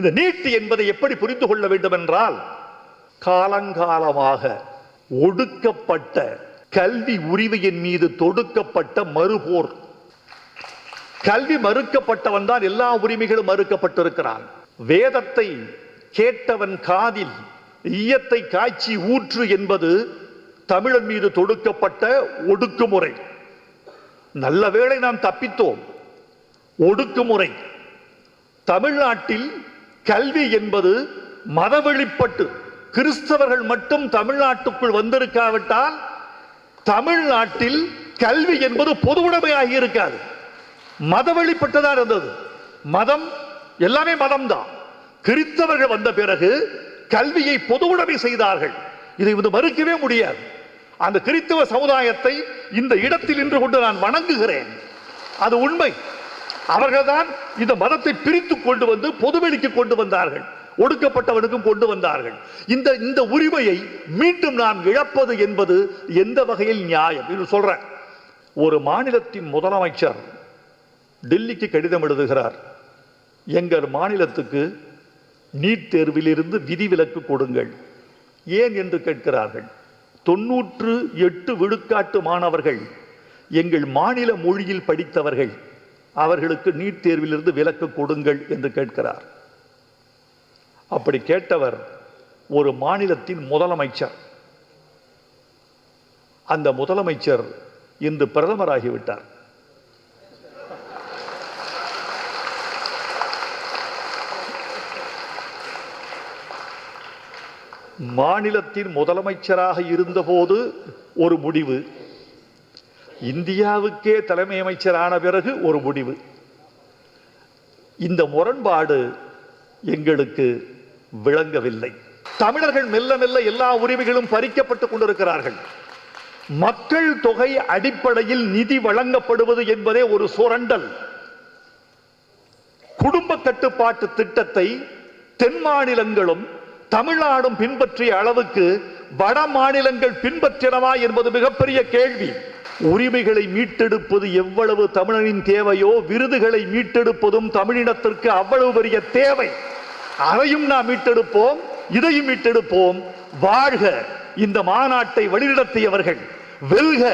இந்த நீட் என்பதை எப்படி புரிந்து கொள்ள வேண்டும் என்றால், காலங்காலமாக ஒடுக்கப்பட்ட கல்வி உரிமையின் மீது தொடுக்கப்பட்ட மறுபோர். கல்வி மறுக்கப்பட்டவன் தான் எல்லா உரிமைகளும் மறுக்கப்பட்டிருக்கிறான். வேதத்தை கேட்டவன் காதில் ஈயத்தை காய்ச்சி ஊற்று என்பது தமிழன் மீது தொடுக்கப்பட்ட ஒடுக்குமுறை. நல்ல வேளை நாம் தப்பித்தோம். ஒடுக்குமுறை. தமிழ்நாட்டில் கல்வி என்பது மதவெளிப்பட்டு கிறிஸ்தவர்கள் மட்டும் தமிழ்நாட்டுக்குள் வந்திருக்காவிட்டால் தமிழ்நாட்டில் கல்வி என்பது பொது உடைமையாகி இருக்காது. மதவெளிப்பட்டுதான் இருந்தது. மதம் எல்லாமே மதம்தான். கிறிஸ்தவர்கள் வந்த பிறகு கல்வியை பொது உடைமை செய்தார்கள். இதை மறுக்கவே முடியாது. அந்த கிறிஸ்தவ சமுதாயத்தை இந்த இடத்தில் நின்று கொண்டு நான் வணங்குகிறேன். அது உண்மை. அவர்கள்தான் இந்த மதத்தை பிரித்து கொண்டு வந்து பொதுவெளிக்கு கொண்டு வந்தார்கள். ஒடுக்கப்பட்டவனுக்கும் கொண்டு வந்தார்கள். இந்த உரிமையை மீண்டும் நாம் இழப்பது என்பது எந்த வகையில் நியாயம் என்று சொல்றேன். ஒரு மாநிலத்தின் முதலமைச்சர் டெல்லிக்கு கடிதம் எழுதுகிறார். எங்கள் மாநிலத்துக்கு நீட் தேர்வில் இருந்து விதிவிலக்கு கொடுங்கள். ஏன் என்று கேட்கிறார்கள். 98 விழுக்காட்டு மாணவர்கள் எங்கள் மாநில மொழியில் படித்தவர்கள். அவர்களுக்கு நீட் தேர்விலிருந்து விலக்கு கொடுங்கள் என்று கேட்கிறார். அப்படி கேட்டவர் ஒரு மாநிலத்தின் முதலமைச்சர். அந்த முதலமைச்சர் இன்று பிரதமராகிவிட்டார். மாநிலத்தின் முதலமைச்சராக இருந்தபோது ஒரு முடிவு, இந்தியாவுக்கே தலைமை அமைச்சரான பிறகு ஒரு முடிவு. இந்த முரண்பாடு எங்களுக்கு விளங்கவில்லை. தமிழர்கள் மெல்ல மெல்ல எல்லா உரிமைகளும் பறிக்கப்பட்டுக் கொண்டிருக்கிறார்கள். மக்கள் தொகை அடிப்படையில் நிதி வழங்கப்படுவது என்பதே ஒரு சுரண்டல். குடும்ப கட்டுப்பாட்டு திட்டத்தை தென் மாநிலங்களும் தமிழ்நாடும் பின்பற்றிய அளவுக்கு வட மாநிலங்கள் பின்பற்றினவா என்பது மிகப்பெரிய கேள்வி. உரிமைகளை மீட்டெடுப்பது எவ்வளவு தமிழனின் தேவையோ, விருதுகளை மீட்டெடுப்பதும் தமிழினத்திற்கு அவ்வளவு பெரிய தேவை. அதையும் நாம் மீட்டெடுப்போம், இதையும் மீட்டெடுப்போம். வாழ்க இந்த மாநாட்டை வழிநடத்தியவர்கள், வெல்க